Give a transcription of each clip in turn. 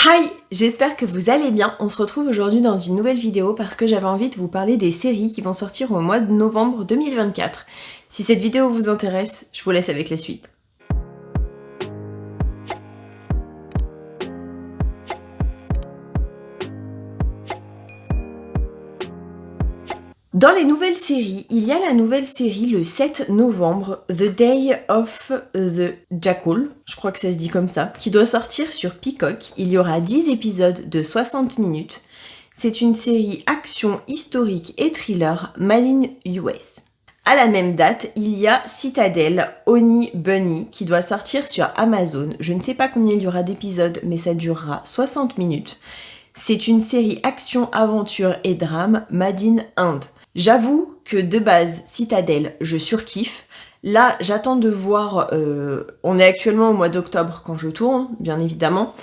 Hi, j'espère que vous allez bien. On se retrouve aujourd'hui dans une nouvelle vidéo parce que j'avais envie de vous parler des séries qui vont sortir au mois de novembre 2024. Si cette vidéo vous intéresse, je vous laisse avec la suite. Dans les nouvelles séries, il y a la nouvelle série le 7 novembre, The Day of the Jackal, je crois que ça se dit comme ça, qui doit sortir sur Peacock. Il y aura 10 épisodes de 60 minutes. C'est une série action, historique et thriller made in US. À la même date, il y a Citadel, Honey Bunny, qui doit sortir sur Amazon. Je ne sais pas combien il y aura d'épisodes, mais ça durera 60 minutes. C'est une série action, aventure et drame made in Inde. J'avoue que de base, Citadel, je surkiffe. Là, j'attends de voir... on est actuellement au mois d'octobre quand je tourne, bien évidemment.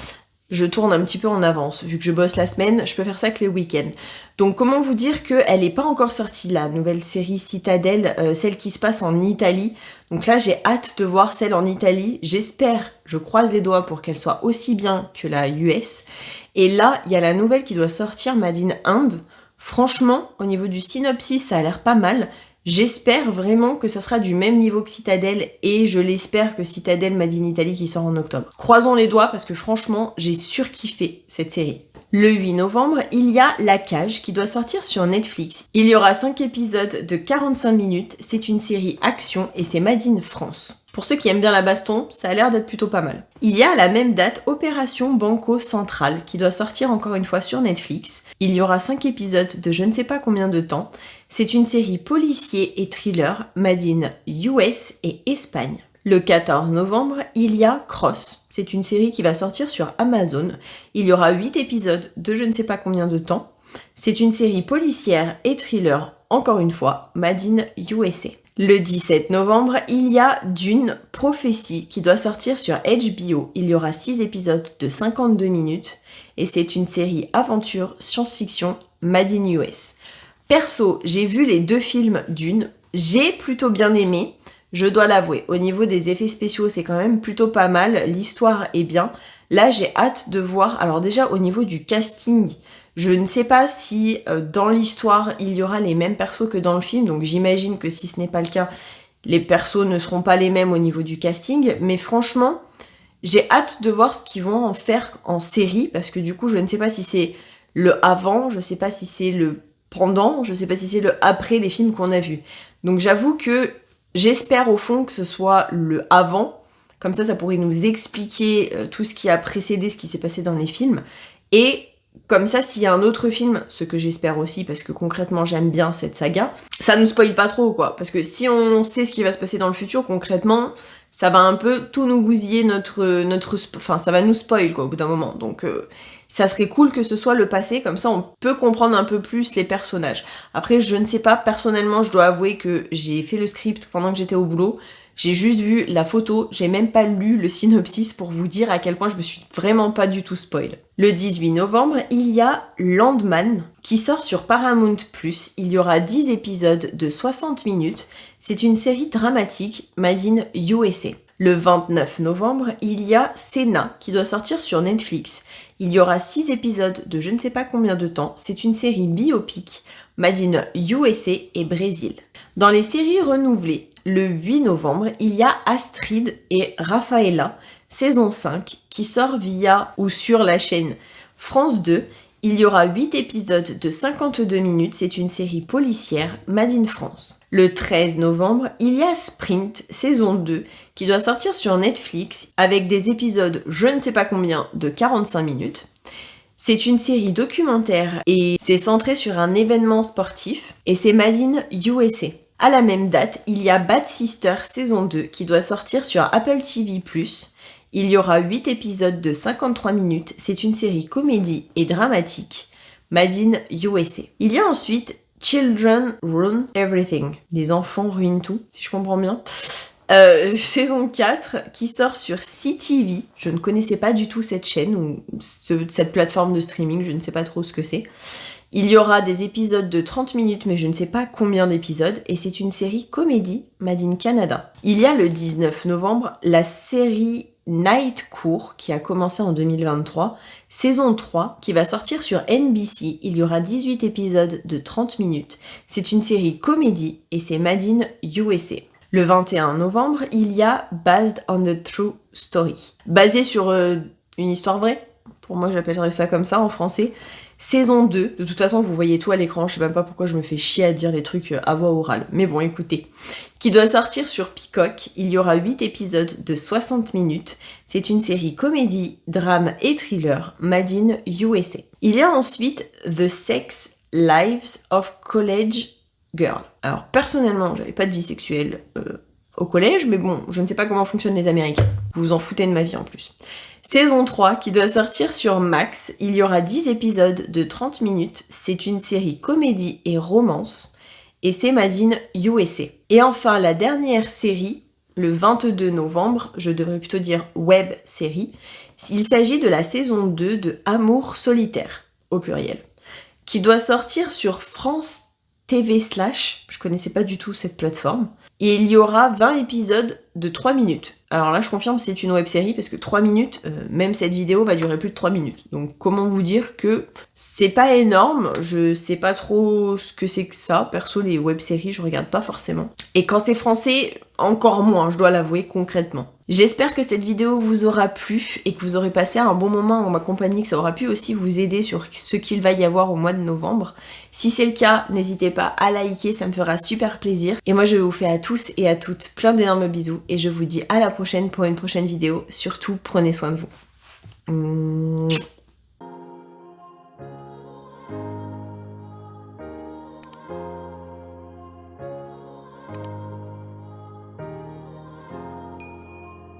Je tourne un petit peu en avance. Vu que je bosse la semaine, je peux faire ça que les week-ends. Donc comment vous dire qu'elle n'est pas encore sortie, la nouvelle série Citadel, celle qui se passe en Italie. Donc là, j'ai hâte de voir celle en Italie. J'espère, je croise les doigts pour qu'elle soit aussi bien que la US. Et là, il y a la nouvelle qui doit sortir, Made in Inde. Franchement, au niveau du synopsis, ça a l'air pas mal. J'espère vraiment que ça sera du même niveau que Citadel et je l'espère que Citadel Made in Italy qui sort en octobre. Croisons les doigts parce que franchement, j'ai surkiffé cette série. Le 8 novembre, il y a La Cage qui doit sortir sur Netflix. Il y aura 5 épisodes de 45 minutes. C'est une série action et c'est Made in France. Pour ceux qui aiment bien la baston, ça a l'air d'être plutôt pas mal. Il y a à la même date Opération Banco Central qui doit sortir encore une fois sur Netflix. Il y aura 5 épisodes de je ne sais pas combien de temps. C'est une série policier et thriller made in US et Espagne. Le 14 novembre, il y a Cross. C'est une série qui va sortir sur Amazon. Il y aura 8 épisodes de je ne sais pas combien de temps. C'est une série policière et thriller, encore une fois, made in USA. Le 17 novembre, il y a Dune Prophétie qui doit sortir sur HBO. Il y aura 6 épisodes de 52 minutes et c'est une série aventure science-fiction made in US. Perso, j'ai vu les 2 films Dune, j'ai plutôt bien aimé, je dois l'avouer. Au niveau des effets spéciaux, c'est quand même plutôt pas mal, l'histoire est bien. Là, j'ai hâte de voir, alors déjà au niveau du casting, je ne sais pas si dans l'histoire, il y aura les mêmes persos que dans le film, donc j'imagine que si ce n'est pas le cas, les persos ne seront pas les mêmes au niveau du casting, mais franchement, j'ai hâte de voir ce qu'ils vont en faire en série, parce que du coup, je ne sais pas si c'est le avant, je ne sais pas si c'est le pendant, je ne sais pas si c'est le après les films qu'on a vus. Donc j'avoue que j'espère au fond que ce soit le avant, comme ça pourrait nous expliquer tout ce qui a précédé ce qui s'est passé dans les films, et comme ça, s'il y a un autre film, ce que j'espère aussi, parce que concrètement j'aime bien cette saga, ça nous spoil pas trop quoi, parce que si on sait ce qui va se passer dans le futur, concrètement, ça va un peu tout nous bousiller enfin ça va nous spoil quoi au bout d'un moment, donc ça serait cool que ce soit le passé, comme ça on peut comprendre un peu plus les personnages. Après je ne sais pas, personnellement je dois avouer que j'ai fait le script pendant que j'étais au boulot, j'ai juste vu la photo, j'ai même pas lu le synopsis pour vous dire à quel point je me suis vraiment pas du tout spoil. Le 18 novembre, il y a Landman qui sort sur Paramount+. Il y aura 10 épisodes de 60 minutes. C'est une série dramatique made in USA. Le 29 novembre, il y a Senna qui doit sortir sur Netflix. Il y aura 6 épisodes de je ne sais pas combien de temps. C'est une série biopic made in USA et Brésil. Dans les séries renouvelées, le 8 novembre, il y a Astrid et Rafaela, saison 5, qui sort via ou sur la chaîne France 2. Il y aura 8 épisodes de 52 minutes, c'est une série policière made in France. Le 13 novembre, il y a Sprint, saison 2, qui doit sortir sur Netflix avec des épisodes je ne sais pas combien de 45 minutes. C'est une série documentaire et c'est centré sur un événement sportif et c'est made in USA. À la même date, il y a Bad Sister saison 2 qui doit sortir sur Apple TV+. Il y aura 8 épisodes de 53 minutes, c'est une série comédie et dramatique, made in USA. Il y a ensuite Children Ruin Everything, les enfants ruinent tout, si je comprends bien. Saison 4 qui sort sur CTV, je ne connaissais pas du tout cette chaîne ou cette plateforme de streaming, je ne sais pas trop ce que c'est. Il y aura des épisodes de 30 minutes, mais je ne sais pas combien d'épisodes, et c'est une série comédie made in Canada. Il y a le 19 novembre la série Night Court qui a commencé en 2023, saison 3 qui va sortir sur NBC. Il y aura 18 épisodes de 30 minutes. C'est une série comédie et c'est Made in USA. Le 21 novembre, il y a Based on a True Story. Basé sur une histoire vraie. Pour moi, j'appellerais ça comme ça en français. Saison 2, de toute façon vous voyez tout à l'écran, je sais même pas pourquoi je me fais chier à dire les trucs à voix orale, mais bon écoutez, qui doit sortir sur Peacock, il y aura 8 épisodes de 60 minutes, c'est une série comédie, drame et thriller, Made in USA. Il y a ensuite The Sex Lives of College Girl. Alors personnellement, j'avais pas de vie sexuelle au collège, mais bon, je ne sais pas comment fonctionnent les Américains, vous vous en foutez de ma vie en plus. Saison 3 qui doit sortir sur Max, il y aura 10 épisodes de 30 minutes, c'est une série comédie et romance, et c'est Made in USA. Et enfin la dernière série, le 22 novembre, je devrais plutôt dire web série, il s'agit de la saison 2 de Amour solitaire, au pluriel, qui doit sortir sur France TV /, je connaissais pas du tout cette plateforme, et il y aura 20 épisodes de 3 minutes. Alors là, je confirme, c'est une web-série, parce que 3 minutes, même cette vidéo va durer plus de 3 minutes. Donc comment vous dire que c'est pas énorme, je sais pas trop ce que c'est que ça. Perso, les web-séries, je regarde pas forcément. Et quand c'est français, encore moins, je dois l'avouer concrètement. J'espère que cette vidéo vous aura plu et que vous aurez passé un bon moment en ma compagnie, que ça aura pu aussi vous aider sur ce qu'il va y avoir au mois de novembre. Si c'est le cas, n'hésitez pas à liker, ça me fera super plaisir. Et moi je vous fais à tous et à toutes plein d'énormes bisous et je vous dis à la prochaine pour une prochaine vidéo. Surtout, prenez soin de vous.